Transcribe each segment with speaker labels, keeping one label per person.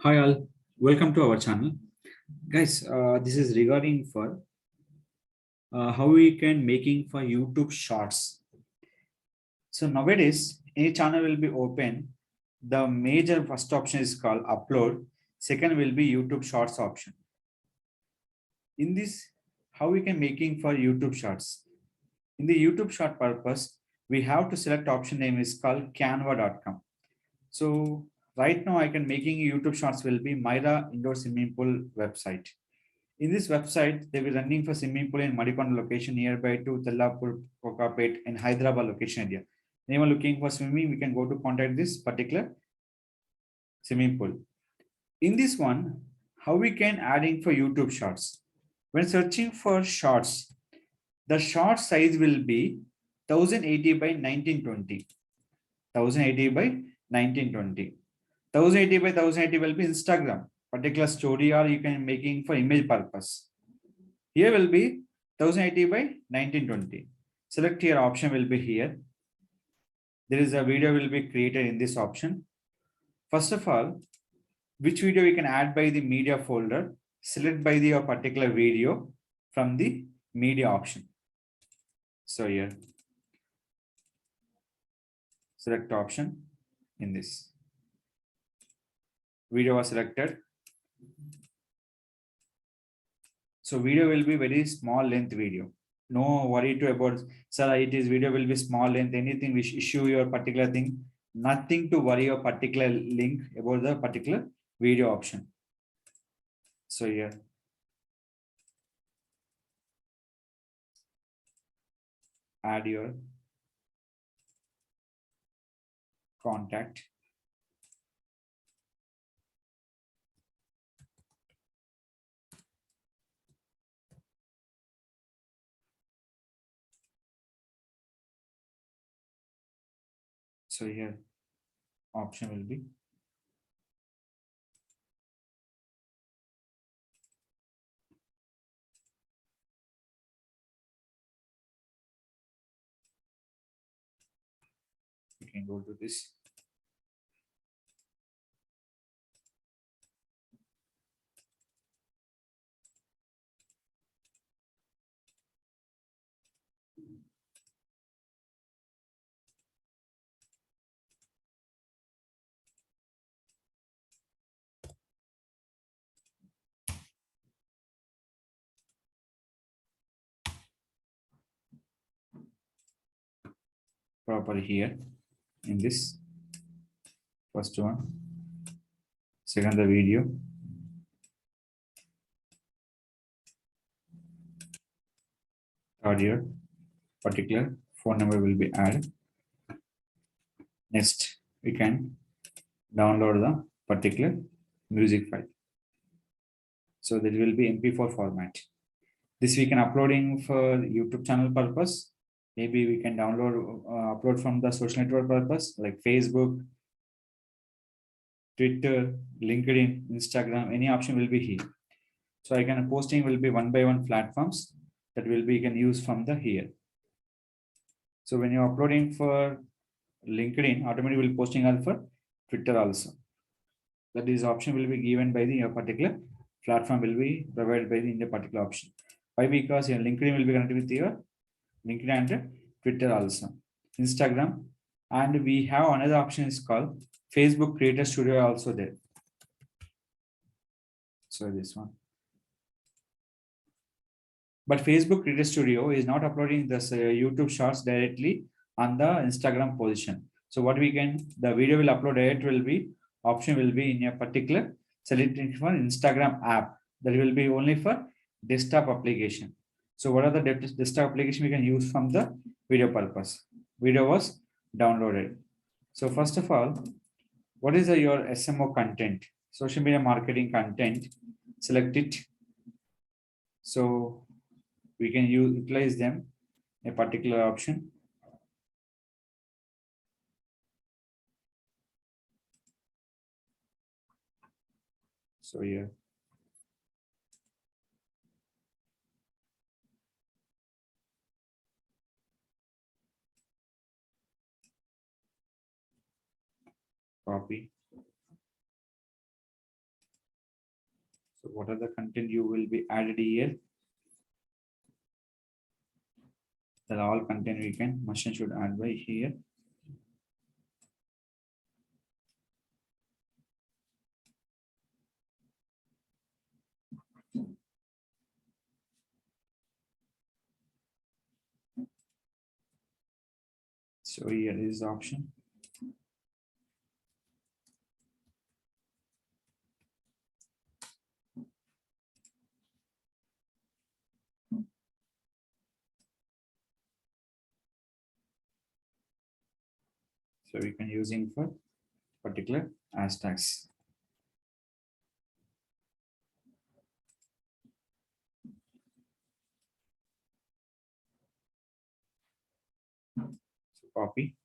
Speaker 1: Hi all, welcome to our channel. Guys, this is regarding for how we can making for YouTube shorts. So nowadays, any channel will be open. The major first option is called upload. Second will be YouTube shorts option. In this, how we can making for YouTube shorts. In the YouTube short purpose, we have to select option name is called canva.com. So right now I can making YouTube shorts will be Myra Indoor Swimming Pool website. In this website, they will running for swimming pool in Madikonda location nearby to Tellapur, Kokapet in Hyderabad location area. Anyone looking for swimming, we can go to contact this particular swimming pool. In this one, how we can adding for YouTube shorts. When searching for shorts, the short size will be 1080 by 1920. 1080 by 1920. 1080 by 1080 will be Instagram, particular story, or you can making for image purpose. Here will be 1080 by 1920. Select your option will be here. There is a video will be created in this option. First of all, which video you can add by the media folder, select by the particular video from the media option. So here, select option in this. Video was selected. So video will be very small length video. No worry to about, sir, it is video will be small length, anything which issue your particular thing, nothing to worry your particular link about the particular video option. So here, add your contact. So here, option will be you can go to this. Proper here in this first one, second the video, third here, particular phone number will be added. Next, we can download the particular music file. So that will be MP4 format. This we can uploading for YouTube channel purpose. Maybe we can download, upload from the social network purpose like Facebook, Twitter, LinkedIn, Instagram, any option will be here. So I can posting will be one by one platforms that will be you can use from the here. So when you're uploading for LinkedIn, automatically will posting also for Twitter also. That is option will be given by the your particular platform will be provided by the in the particular option. Why? Because your LinkedIn will be connected with your LinkedIn and Twitter also, Instagram, and we have another option is called Facebook Creator Studio also there. So this one. But Facebook Creator Studio is not uploading this YouTube Shorts directly on the Instagram position. So what we can, the video will upload it will be option will be in a particular selecting for Instagram app that will be only for desktop application. So what are the desktop application we can use from the video purpose? Video was downloaded. So first of all, what is your SMO content? Social media marketing content. Select it. So we can utilize them a particular option. So here. Copy. So what are the content you will be added here? That all content we can must and should add by here. So here is the option. So we can using for particular hashtags. So copy.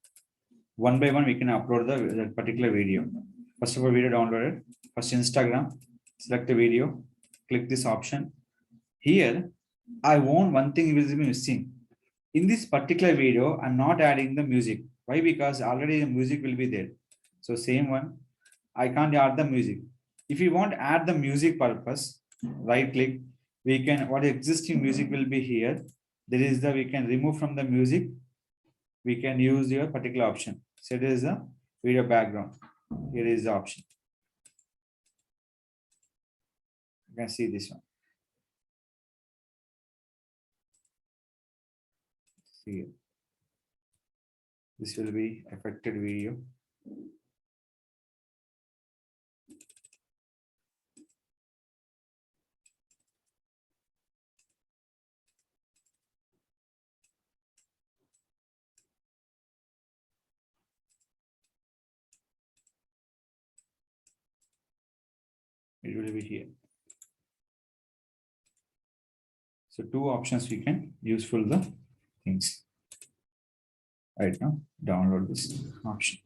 Speaker 1: One by one, we can upload the particular video. First of all, video downloaded. First Instagram, select the video, click this option. Here, I want one thing will be missing. In this particular video, I'm not adding the music. Why? Because already the music will be there. So same one, I can't add the music. If you want to add the music purpose, right click, we can, what existing music will be here. There is the, we can remove from the music. We can use your particular option. So it is the video background. Here is the option. You can see this one. See, this will be affected video. It will be here. So two options we can useful the things. Right now, download this option.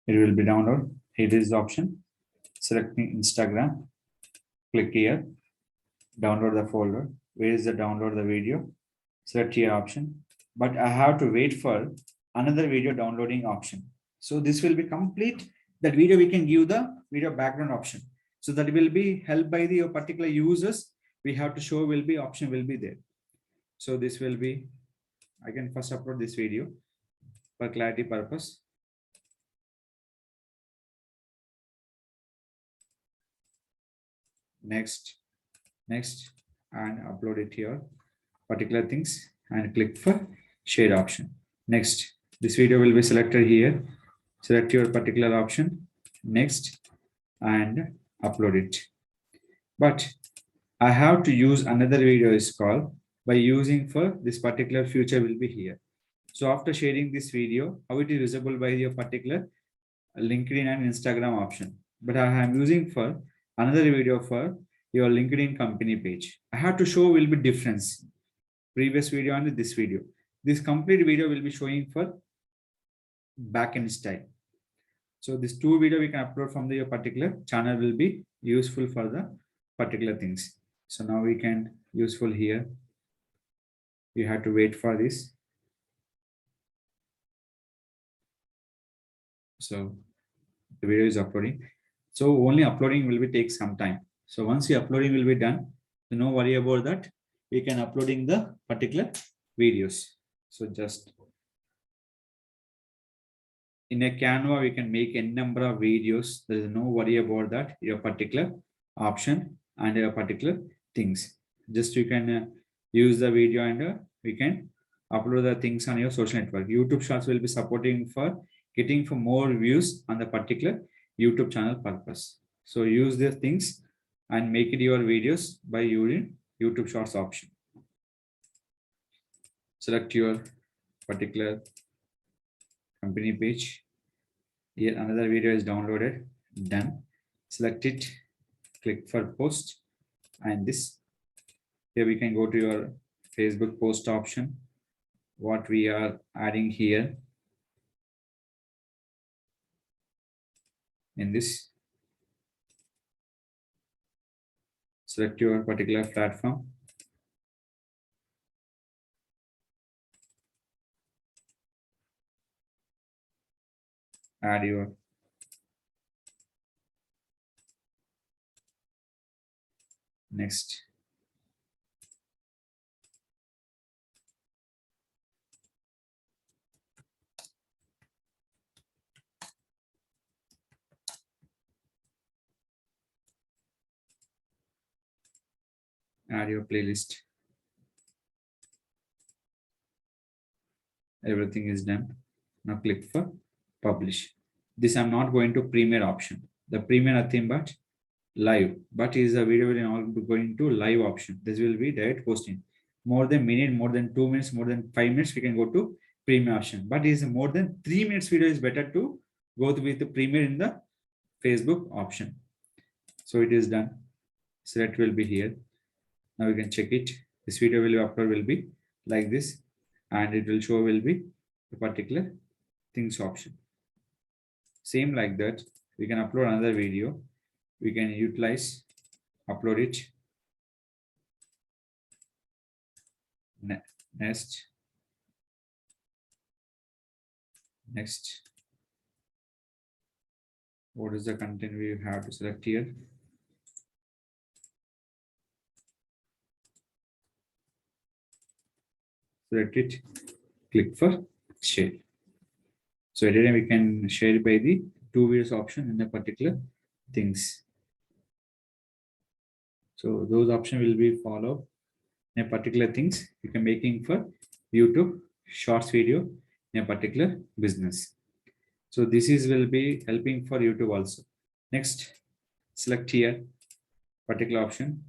Speaker 1: It will be download. Here is the option. Selecting Instagram. Click here. Download the folder. Where is the download the video? Select here option. But I have to wait for another video downloading option. So this will be complete. That video we can give the video background option. So that will be helped by the particular users. We have to show will be option will be there. So this will be, I can first upload this video for clarity purpose. Next, and upload it here, particular things, and click for share option. Next, this video will be selected here. Select your particular option. Next, and upload it. But I have to use another video is called by using for this particular future will be here. So after sharing this video, how it is visible by your particular LinkedIn and Instagram option. But I am using for another video for your LinkedIn company page. I have to show will be difference. Previous video and this video. This complete video will be showing for backend style. So this two video we can upload from the particular channel will be useful for the particular things. So now we can useful here. You have to wait for this. So the video is uploading. So only uploading will be take some time. So once the uploading will be done, no worry about that. We can uploading the particular videos. So just in a Canva, we can make a number of videos. There is no worry about that. Your particular option and your particular things. Just you can use the video and we can upload the things on your social network. YouTube Shorts will be supporting for getting for more views on the particular YouTube channel purpose. So use these things and make it your videos by using YouTube Shorts option. Select your particular company page. Here another video is downloaded. Done. Select it. Click for post. And this. Here we can go to your Facebook post option. What we are adding here. In this. Select your particular platform. Add your Next. Add your playlist. Everything is done. Now click for publish. This I'm not going to premiere option. The premiere nothing but live, but is a video will not be going to live option. This will be direct posting. More than minute, more than 2 minutes, more than 5 minutes, we can go to premiere option. But is more than 3 minutes video is better to go with the premiere in the Facebook option. So it is done. Select will be here. Now we can check it. This video will be upload will be like this, and it will show will be the particular things option. Same like that, we can upload another video. We can utilize, upload it. Next. What is the content we have to select here? Select it, click for share. So again, we can share by the 2 videos option in the particular things. So those options will be followed in a particular things you can making for YouTube shorts video in a particular business. So this is will be helping for YouTube also. Next, select here particular option.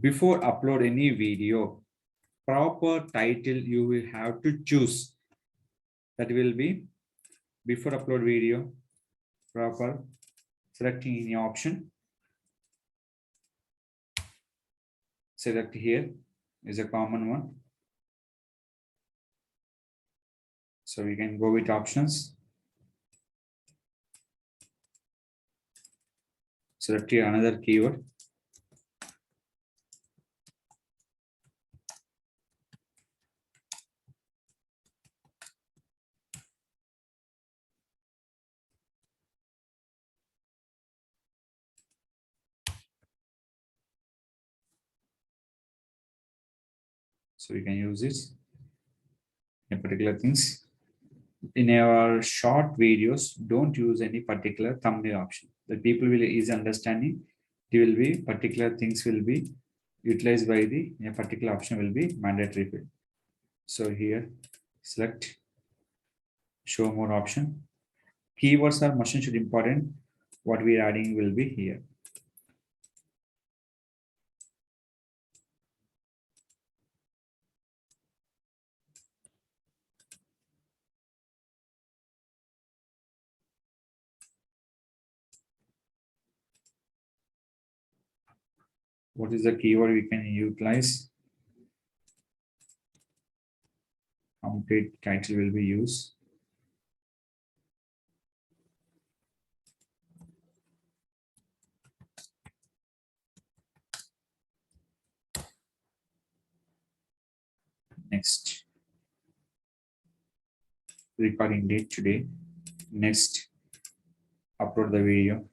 Speaker 1: Before upload any video, proper title you will have to choose. That will be before upload video, proper selecting any option. Select here is a common one. So we can go with options. Select here another keyword. So we can use this in particular things. In our short videos, don't use any particular thumbnail option. The people will easy understanding. They will be particular things will be utilized by the in a particular option will be mandatory field. So here select show more option. Keywords are must and should important. What we are adding will be here. What is the keyword we can utilize? Complete title will be used. Next, recording date today. Next, upload the video.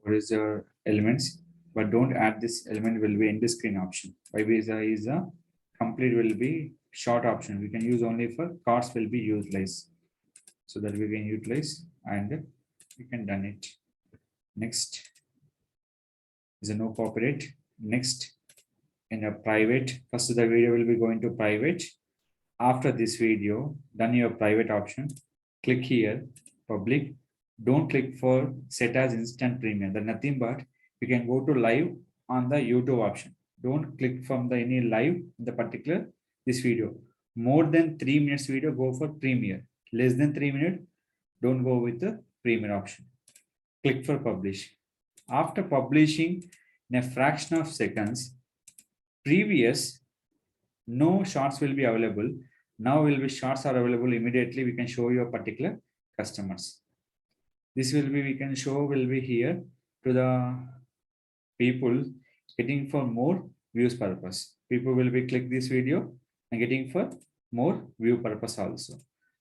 Speaker 1: What is the elements? But don't add this element will be in the screen option. Why visa is a complete will be short option. We can use only for cards will be utilized. So that we can utilize and we can done it. Next is a no copyright. Next, in a private, first the video will be going to private. After this video, done your private option, click here, public. Don't click for set as instant premium. That nothing but you can go to live on the YouTube option. Don't click from the any live in the particular this video. More than 3 minutes video, go for premiere. Less than 3 minutes, don't go with the premiere option. Click for publish. After publishing in a fraction of seconds, previous no shorts will be available. Now will be shorts are available immediately. We can show you a particular customers. This will be we can show will be here to the people getting for more views purpose. People will be click this video and getting for more view purpose also.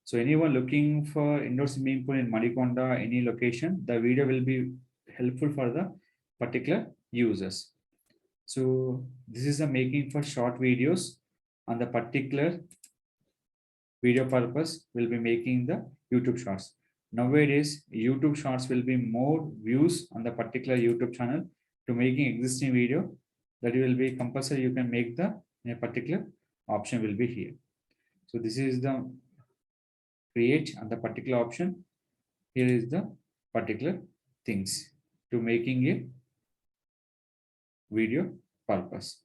Speaker 1: So anyone looking for indoor swimming pool in Madikonda, any location, the video will be helpful for the particular users. So this is the making for short videos on the particular video purpose. Will be making the YouTube shorts. Nowadays, YouTube shorts will be more views on the particular YouTube channel to making existing video. That will be compulsory. You can make the a particular option will be here. So this is the create and the particular option. Here is the particular things to making a video purpose.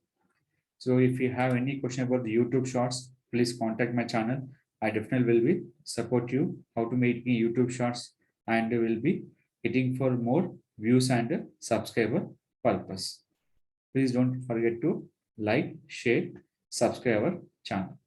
Speaker 1: So if you have any question about the YouTube shorts, please contact my channel. I definitely will be support you how to make YouTube shorts and will be getting for more views and subscriber purpose. Please don't forget to like, share, subscribe our channel.